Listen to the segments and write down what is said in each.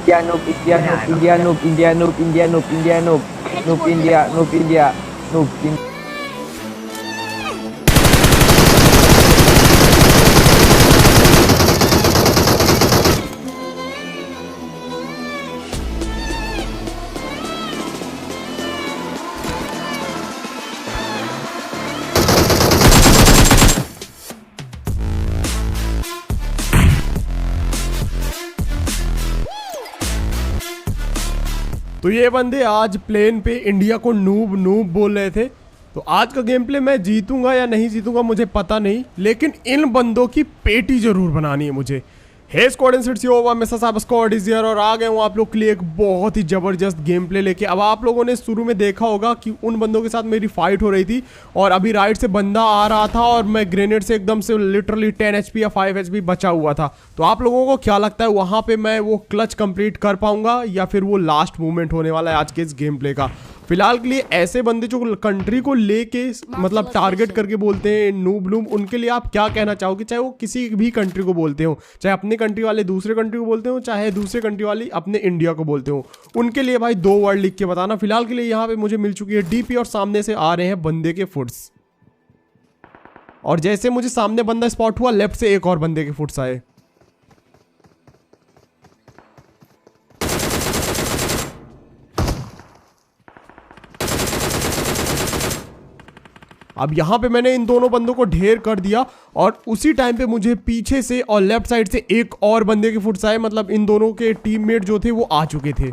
India noob, India noob, India noob, India noob, India noob, India noob, noob India, noob India, noob India. तो ये बंदे आज plane पे India को noob noob बोल रहे थे। तो आज का गेम प्ले मैं जीतूंगा या नहीं जीतूंगा मुझे पता नहीं, लेकिन इन बंदों की पेटी जरूर बनानी है मुझे। हे स्क्वाड इन सिट्स ओवर, मैं साहब स्क्वाड इज हियर और आ गए हूँ आप लोग के लिए एक बहुत ही जबरदस्त गेम प्ले लेके। अब आप लोगों ने शुरू में देखा होगा कि उन बंदों के साथ मेरी फाइट हो रही थी और अभी राइट से बंदा आ रहा था और मैं ग्रेनेड से एकदम से लिटरली 10 HP या 5 HP बचा हुआ था। तो आप लोगों को क्या लगता है वहां पे मैं वो क्लच कंप्लीट कर पाऊंगा या फिर वो लास्ट मूवमेंट होने वाला है आज के इस गेम प्ले का? फिलहाल के लिए ऐसे बंदे जो कंट्री को लेके मतलब टारगेट करके बोलते हैं नूब नूब, उनके लिए आप क्या कहना चाहोगे? चाहे वो किसी भी कंट्री को बोलते हो, चाहे अपने कंट्री वाले दूसरे कंट्री को बोलते हो, चाहे दूसरे कंट्री वाले अपने इंडिया को बोलते हो, उनके लिए भाई 2 वर्ड लिख के बताना। फिलहाल के लिए यहाँ पे मुझे मिल चुकी है डीपी और सामने से आ रहे हैं बंदे के फुट्स। और जैसे मुझे सामने बंदा स्पॉट हुआ, लेफ्ट से एक और बंदे के फुट्स आए। अब यहां पे मैंने इन दोनों बंदों को ढेर कर दिया और उसी टाइम पे मुझे पीछे से और लेफ्ट साइड से एक और बंदे के फुट्स आए। मतलब इन दोनों के टीममेट जो थे वो आ चुके थे।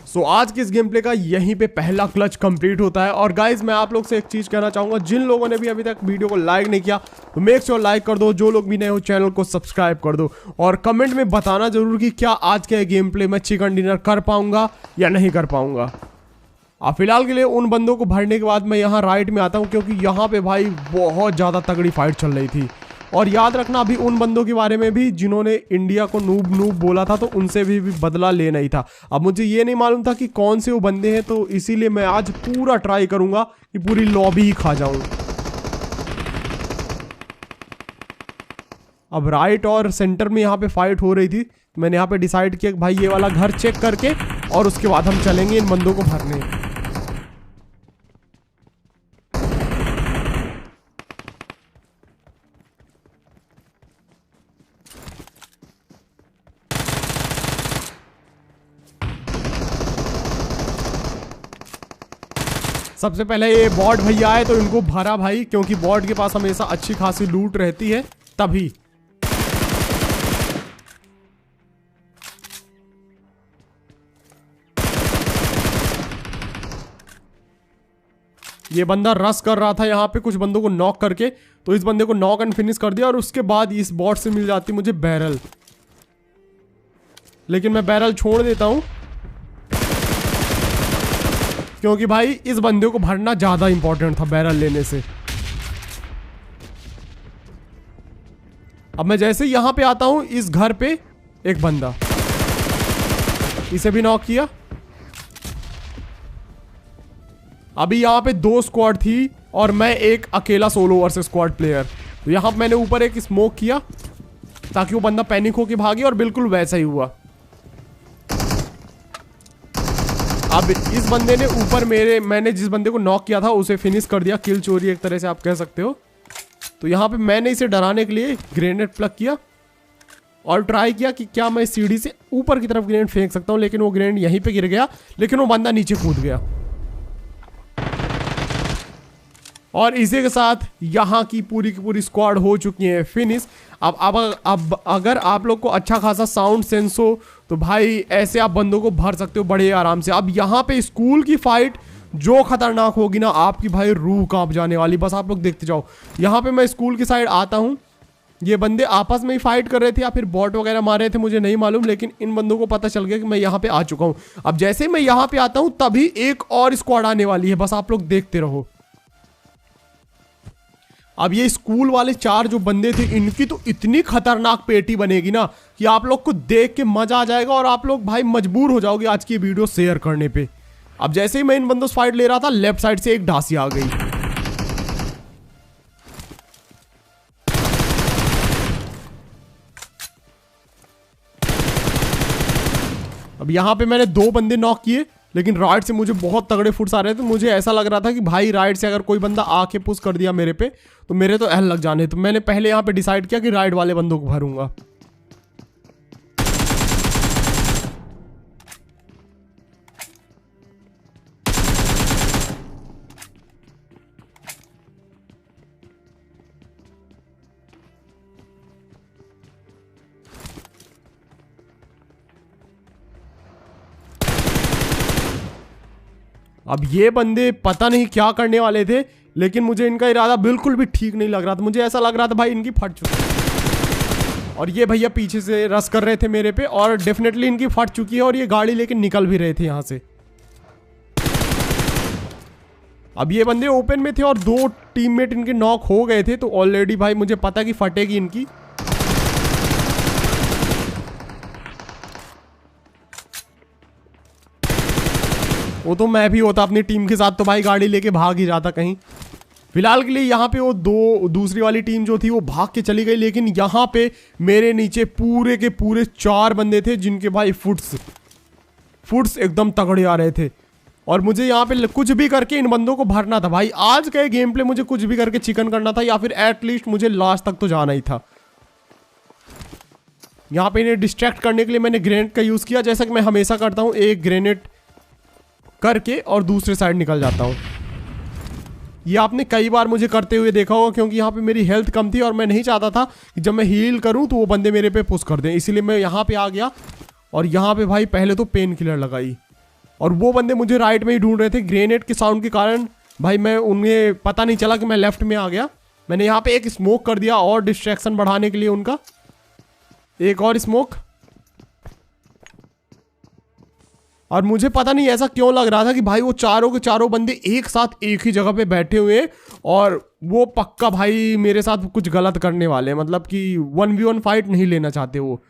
सो आज के इस गेम प्ले का यहीं पे पहला क्लच कंप्लीट होता है। और गाइज मैं आप लोग से एक चीज कहना चाहूंगा, जिन लोगों ने भी अभी तक वीडियो को लाइक नहीं किया तो मेक श्योर लाइक कर दो, जो लोग भी नए हो चैनल को सब्सक्राइब कर दो और कमेंट में बताना जरूर कि क्या आज के गेम प्ले में चिकन डिनर कर पाऊंगा या नहीं कर पाऊंगा। अब फिलहाल के लिए उन बंदों को भरने के बाद मैं यहाँ राइट में आता हूँ, क्योंकि यहाँ पे भाई बहुत ज़्यादा तगड़ी फाइट चल रही थी। और याद रखना अभी उन बंदों के बारे में भी जिन्होंने इंडिया को नूब नूब बोला था, तो उनसे भी बदला लेना ही था। अब मुझे ये नहीं मालूम था कि कौन से वो बंदे हैं, तो इसीलिए मैं आज पूरा ट्राई करूंगा कि पूरी लॉबी ही खा जाऊं। अब राइट और सेंटर में यहाँ पे फाइट हो रही थी। मैंने यहाँ पे डिसाइड किया कि भाई ये वाला घर चेक करके और उसके बाद हम चलेंगे इन बंदों को भरने। सबसे पहले ये बॉट भैया आए तो इनको भरा भाई, क्योंकि बॉट के पास हमेशा अच्छी खासी लूट रहती है तभी। ये बंदा रश कर रहा था यहाँ पे कुछ बंदों को नॉक करके, तो इस बंदे को नॉक एंड फिनिश कर दिया और उसके बाद इस बॉट से मिल जाती मुझे बैरल, लेकिन मैं बैरल छोड़ देता हूं क्योंकि भाई इस बंदे को भरना ज्यादा इंपॉर्टेंट था बैरल लेने से। अब मैं जैसे यहां पे आता हूं, इस घर पे एक बंदा, इसे भी नॉक किया। अभी यहां पे 2 स्क्वाड थी और मैं एक अकेला सोलो वर्सेस स्क्वाड प्लेयर। तो यहां मैंने ऊपर एक स्मोक किया ताकि वो बंदा पैनिक होके भागे, और बिल्कुल वैसा ही हुआ। अब इस बंदे ने ऊपर मैंने जिस बंदे को नॉक किया था उसे फिनिश कर दिया, किल चोरी एक तरह से आप कह सकते हो। तो यहाँ पे मैंने इसे डराने के लिए ग्रेनेड प्लग किया और ट्राई किया कि क्या मैं सीढ़ी से ऊपर की तरफ ग्रेनेड फेंक सकता हूँ, लेकिन वो ग्रेनेड यहीं पे गिर गया, लेकिन वो बंदा नीचे कूद गया। और इसी के साथ यहाँ की पूरी स्क्वाड हो चुकी है फिनिश। अब अगर आप लोग को अच्छा खासा साउंड सेंस हो तो भाई ऐसे आप बंदों को भर सकते हो बड़े आराम से। अब यहाँ पे स्कूल की फाइट जो खतरनाक होगी ना, आपकी भाई रूह कांप जाने वाली, बस आप लोग देखते जाओ। यहाँ पे मैं स्कूल की साइड आता हूँ, ये बंदे आपस में ही फाइट कर रहे थे या फिर बॉट वगैरह मार रहे थे मुझे नहीं मालूम, लेकिन इन बंदों को पता चल गया कि मैं यहाँ पे आ चुका हूँ। अब जैसे मैं यहाँ पे आता हूँ तभी एक और स्क्वाड आने वाली है, बस आप लोग देखते रहो। अब ये स्कूल वाले 4 जो बंदे थे, इनकी तो इतनी खतरनाक पेटी बनेगी ना कि आप लोग को देख के मजा आ जाएगा और आप लोग भाई मजबूर हो जाओगे आज की वीडियो शेयर करने पे। अब जैसे ही मैं इन बंदों से फाइट ले रहा था, लेफ्ट साइड से एक ढासी आ गई। अब यहाँ पे मैंने 2 बंदे नॉक किए, लेकिन राइट से मुझे बहुत तगड़े फुट्स आ रहे थे। मुझे ऐसा लग रहा था कि भाई राइट से अगर कोई बंदा आके पुश कर दिया मेरे पे तो मेरे तो एल लग जाने। तो मैंने पहले यहाँ पे डिसाइड किया कि राइट वाले बंदों को भरूंगा। अब ये बंदे पता नहीं क्या करने वाले थे, लेकिन मुझे इनका इरादा बिल्कुल भी ठीक नहीं लग रहा था। मुझे ऐसा लग रहा था भाई इनकी फट चुकी है। और ये भैया पीछे से रश कर रहे थे मेरे पे, और डेफिनेटली इनकी फट चुकी है और ये गाड़ी लेके निकल भी रहे थे यहाँ से। अब ये बंदे ओपन में थे और 2 टीममेट इनके नॉक हो गए थे। तो ऑलरेडी भाई मुझे पता कि फटेगी इनकी। वो तो मैं भी होता अपनी टीम के साथ तो भाई गाड़ी लेके भाग ही जाता कहीं। फिलहाल के लिए यहाँ पे वो दूसरी वाली टीम जो थी वो भाग के चली गई, लेकिन यहाँ पे मेरे नीचे पूरे के पूरे 4 बंदे थे जिनके भाई फुट्स एकदम तगड़े आ रहे थे। और मुझे यहाँ पे कुछ भी करके इन बंदों को भरना था भाई। आज का गेम प्ले मुझे कुछ भी करके चिकन करना था, या फिर एटलीस्ट मुझे लास्ट तक तो जाना ही था। यहाँ पे इन्हें डिस्ट्रैक्ट करने के लिए मैंने ग्रेनेड का यूज किया, जैसा कि मैं हमेशा करता हूँ। एक ग्रेनेड करके और दूसरे साइड निकल जाता हूँ। ये आपने कई बार मुझे करते हुए देखा होगा, क्योंकि यहाँ पे मेरी हेल्थ कम थी और मैं नहीं चाहता था कि जब मैं हील करूँ तो वो बंदे मेरे पे पुश कर दें। इसीलिए मैं यहाँ पे आ गया और यहाँ पे भाई पहले तो पेन किलर लगाई। और वो बंदे मुझे राइट में ही ढूंढ रहे थे। ग्रेनेड के साउंड के कारण भाई मैं उन्हें पता नहीं चला कि मैं लेफ्ट में आ गया। मैंने यहाँ पे एक स्मोक कर दिया और डिस्ट्रैक्शन बढ़ाने के लिए उनका। एक और स्मोक। और मुझे पता नहीं ऐसा क्यों लग रहा था कि भाई वो चारों के चारों बंदे एक साथ एक ही जगह पे बैठे हुए हैं और वो पक्का भाई मेरे साथ कुछ गलत करने वाले हैं। मतलब कि 1v1 फाइट नहीं लेना चाहते वो।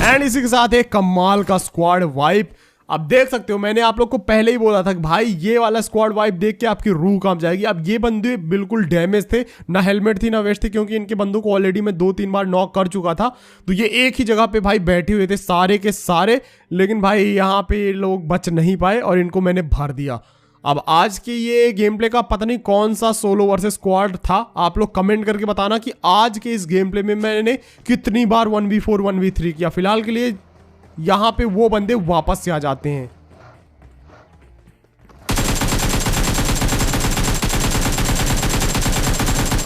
एंड इसी के साथ एक कमाल का स्क्वाड वाइप। अब देख सकते हो मैंने आप लोग को पहले ही बोला था कि भाई ये वाला स्क्वाड वाइप देख के आपकी रूह कांप जाएगी। अब ये बंदे बिल्कुल डैमेज थे, ना हेलमेट थी ना वेस्ट थी, क्योंकि इनके बंदों को ऑलरेडी मैं 2-3 बार नॉक कर चुका था। तो ये एक ही जगह पे भाई बैठे हुए थे सारे के सारे, लेकिन भाई यहाँ पे लोग बच नहीं पाए और इनको मैंने भर दिया। अब आज के ये गेम प्ले का पता नहीं कौन सा सोलो वर्सेस स्क्वाड था, आप लोग कमेंट करके बताना कि आज के इस गेम प्ले में मैंने कितनी बार 1v4 1v3 किया। फिलहाल के लिए यहां पे वो बंदे वापस से आ जाते हैं।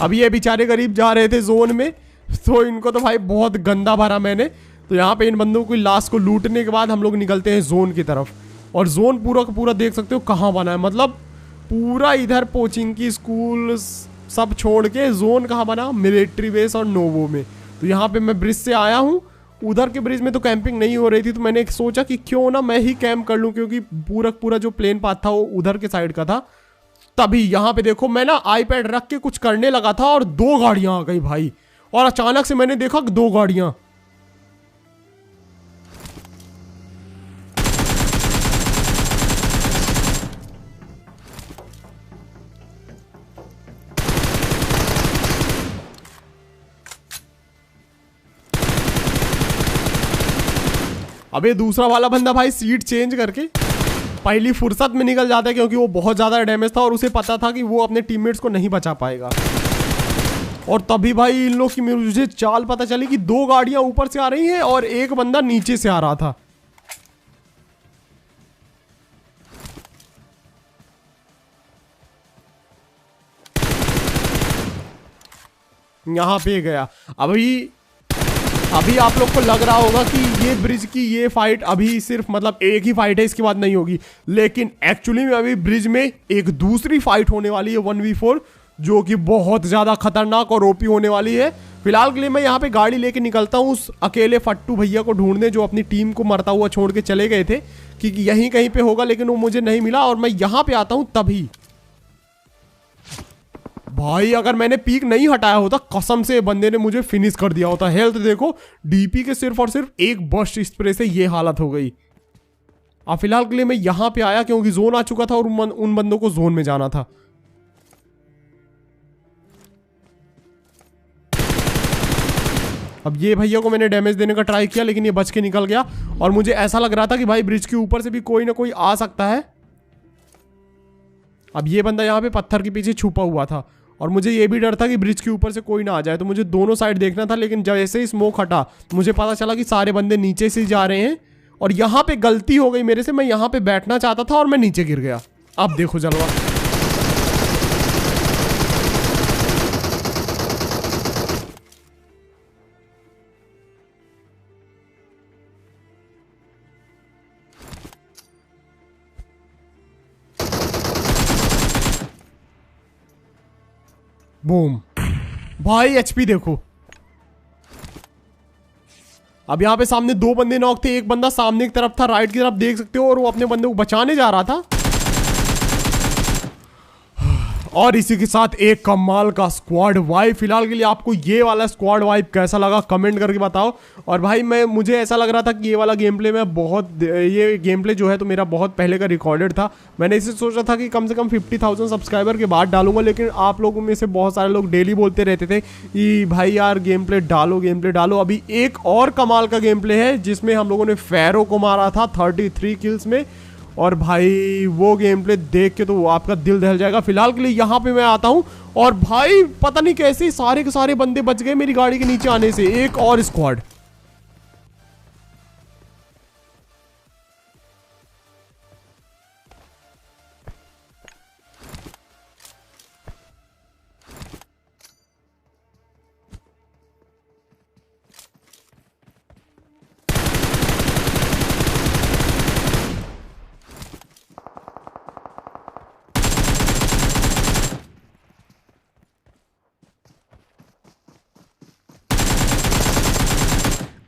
अब ये बेचारे गरीब जा रहे थे जोन में, तो इनको तो भाई बहुत गंदा भरा मैंने। तो यहाँ पे इन बंदों की लाश को लूटने के बाद हम लोग निकलते हैं जोन की तरफ। और जोन पूरा का पूरा देख सकते हो कहाँ बना है, मतलब पूरा इधर कोचिंग की स्कूल सब छोड़ के जोन कहाँ बना, मिलिट्री बेस और नोवो में। तो यहाँ पे मैं ब्रिज से आया हूँ। उधर के ब्रिज में तो कैंपिंग नहीं हो रही थी, तो मैंने सोचा कि क्यों ना मैं ही कैंप कर लूँ, क्योंकि पूरा जो प्लेन पाथ था वो उधर के साइड का था। तभी यहाँ पे देखो मैं ना आईपैड रख के कुछ करने लगा था और 2 गाड़ियाँ आ गई भाई। और अचानक से मैंने देखा 2 गाड़ियाँ। अबे दूसरा वाला बंदा भाई सीट चेंज करके पहली फुर्सत में निकल जाता है, क्योंकि वो बहुत ज़्यादा डैमेज था और उसे पता था कि वो अपने टीममेट्स को नहीं बचा पाएगा। और तभी भाई इन लोग की मुझे चाल पता चली कि 2 गाड़ियां ऊपर से आ रही हैं और एक बंदा नीचे से आ रहा था। यहां पे गया। अभी आप लोग को लग रहा होगा कि ये ब्रिज की ये फाइट अभी सिर्फ मतलब एक ही फाइट है, इसके बाद नहीं होगी। लेकिन एक्चुअली में अभी ब्रिज में एक दूसरी फाइट होने वाली है 1v4, जो कि बहुत ज़्यादा खतरनाक और ओपी होने वाली है। फिलहाल के लिए मैं यहाँ पे गाड़ी लेके निकलता हूँ उस अकेले फट्टू भैया को ढूंढने, जो अपनी टीम को मरता हुआ छोड़ के चले गए थे कि यहीं कहीं पे होगा, लेकिन वो मुझे नहीं मिला। और मैं यहाँ पे आता हूँ तभी भाई अगर मैंने पीक नहीं हटाया होता कसम से बंदे ने मुझे फिनिश कर दिया होता। हेल्थ देखो डीपी के सिर्फ और सिर्फ एक बर्स्ट स्प्रे से ये हालत हो गई। अब फिलहाल के लिए मैं यहाँ पे आया क्योंकि जोन आ चुका था और उन बंदों को जोन में जाना था। अब ये भैया को मैंने डैमेज देने का ट्राई किया लेकिन ये बच के निकल गया और मुझे ऐसा लग रहा था कि भाई ब्रिज के ऊपर से भी कोई ना कोई आ सकता है। अब ये बंदा यहाँ पे पत्थर के पीछे छुपा हुआ था और मुझे ये भी डर था कि ब्रिज के ऊपर से कोई ना आ जाए, तो मुझे दोनों साइड देखना था। लेकिन जैसे ही स्मोक हटा मुझे पता चला कि सारे बंदे नीचे से जा रहे हैं और यहाँ पे गलती हो गई मेरे से। मैं यहाँ पे बैठना चाहता था और मैं नीचे गिर गया। अब देखो जलवा। बूम भाई, एचपी देखो। अब यहां पे सामने 2 बंदे नॉक थे, एक बंदा सामने की तरफ था, राइट की तरफ देख सकते हो, और वो अपने बंदे को बचाने जा रहा था। और इसी के साथ एक कमाल का स्क्वाड वाइप। फिलहाल के लिए आपको ये वाला स्क्वाड वाइप कैसा लगा कमेंट करके बताओ। और भाई मुझे ऐसा लग रहा था कि ये वाला गेम प्ले में ये गेम प्ले जो है तो मेरा बहुत पहले का रिकॉर्डेड था। मैंने इसे सोचा था कि कम से कम 50,000 सब्सक्राइबर के बाद डालूंगा, लेकिन आप लोगों में से बहुत सारे लोग डेली बोलते रहते थे कि भाई यार गेम प्ले डालो। अभी एक और कमाल का गेम प्ले है जिसमें हम लोगों ने फैरो को मारा था 33 किल्स में, और भाई वो गेम प्ले देख के तो आपका दिल दहल जाएगा। फिलहाल के लिए यहाँ पे मैं आता हूँ और भाई पता नहीं कैसे सारे के सारे बंदे बच गए मेरी गाड़ी के नीचे आने से। एक और स्क्वाड।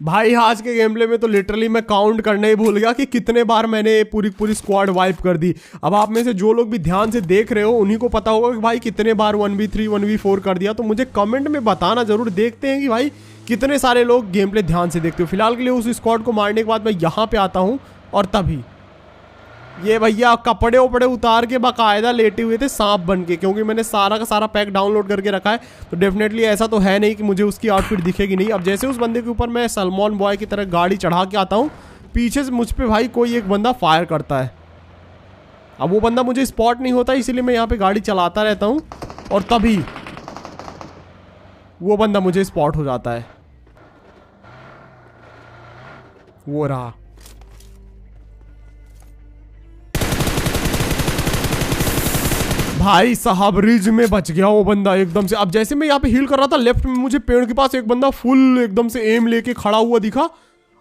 भाई आज के गेम प्ले में तो लिटरली मैं काउंट करना ही भूल गया कि कितने बार मैंने पूरी स्क्वाड वाइप कर दी। अब आप में से जो लोग भी ध्यान से देख रहे हो उन्हीं को पता होगा कि भाई कितने बार 1v3 1v4 कर दिया। तो मुझे कमेंट में बताना जरूर, देखते हैं कि भाई कितने सारे लोग गेम प्ले ध्यान से देखते हो। फिलहाल के लिए उस स्क्वाड को मारने के बाद मैं यहाँ पे आता हूँ और तभी ये भैया कपड़े वपड़े उतार के बाकायदा लेटे हुए थे सांप बन के, क्योंकि मैंने सारा का सारा पैक डाउनलोड करके रखा है। तो डेफिनेटली ऐसा तो है नहीं कि मुझे उसकी आउटफिट दिखेगी नहीं। अब जैसे उस बंदे के ऊपर मैं सलमान बॉय की तरह गाड़ी चढ़ा के आता हूँ, पीछे से मुझ पे भाई कोई एक बंदा फायर करता है। अब वो बंदा मुझे स्पॉट नहीं होता, इसीलिए मैं यहाँ पे गाड़ी चलाता रहता हूँ और तभी वो बंदा मुझे स्पॉट हो जाता है। वो रहा। भाई साहब रिज में बच गया वो बंदा एकदम से। अब जैसे मैं यहाँ पे हील कर रहा था, लेफ्ट में मुझे पेड़ के पास एक बंदा फुल एकदम से एम लेके खड़ा हुआ दिखा।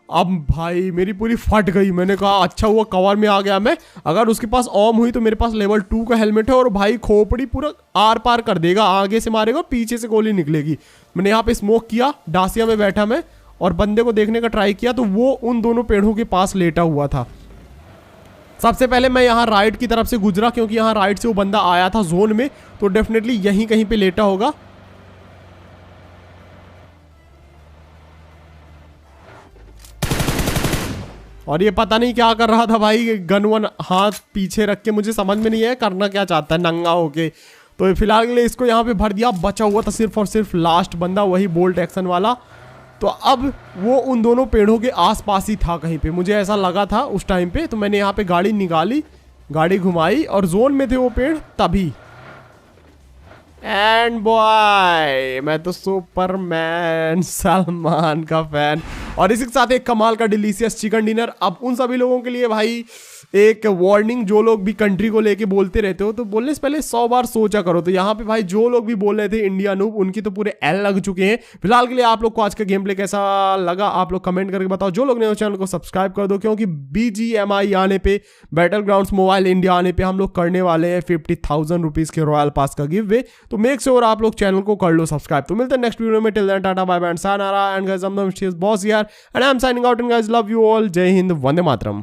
अब भाई मेरी पूरी फट गई। मैंने कहा अच्छा हुआ कवर में आ गया मैं, अगर उसके पास ऑम हुई तो मेरे पास लेवल 2 का हेलमेट है और भाई खोपड़ी पूरा आर पार कर देगा, आगे से मारेगा पीछे से गोली निकलेगी। मैंने यहाँ पे स्मोक किया, डासिया में बैठा मैं और बंदे को देखने का ट्राई किया तो वो उन दोनों पेड़ों के पास लेटा हुआ था। सबसे पहले मैं यहाँ राइट की तरफ से गुजरा क्योंकि यहाँ राइट से वो बंदा आया था जोन में, तो डेफिनेटली यहीं कहीं पे लेटा होगा। और ये पता नहीं क्या कर रहा था भाई, गन वन हाथ पीछे रख के, मुझे समझ में नहीं है करना क्या चाहता है नंगा होके। तो फिलहाल के लिए इसको यहाँ पे भर दिया। बचा हुआ था सिर्फ और सिर्फ लास्ट बंदा, वही बोल्ट एक्शन वाला। तो अब वो उन दोनों पेड़ों के आसपास ही था कहीं पे, मुझे ऐसा लगा था उस टाइम पे। तो मैंने यहाँ पे गाड़ी निकाली, गाड़ी घुमाई और जोन में थे वो पेड़ तभी। एंड बॉय मैं तो सुपरमैन सलमान का फैन। और इसी के साथ एक कमाल का डिलीशियस चिकन डिनर। अब उन सभी लोगों के लिए भाई एक वार्निंग, जो लोग भी कंट्री को लेके बोलते रहते हो तो बोलने से पहले 100 बार सोचा करो। तो यहाँ पे भाई जो लोग भी बोल रहे थे इंडिया नूब, उनकी तो पूरे एल लग चुके हैं। फिलहाल के लिए आप लोग को आज का गेम प्ले कैसा लगा आप लोग कमेंट करके बताओ। जो लोग नए हो चैनल को सब्सक्राइब कर दो, क्योंकि BGMI आने पे, बैटल ग्राउंड्स मोबाइल इंडिया आने पे हम लोग करने वाले हैं 50,000 रुपीज के रॉयल पास का गिव वे। तो मेक श्योर आप लोग चैनल को कर लो सब्सक्राइब। तो मिलते हैं नेक्स्ट वीडियो में। Till then tata bye bye and sayonara and guys, I'm the mysterious boss here and I'm signing out and guys love you all। जय हिंद, वंदे मातरम।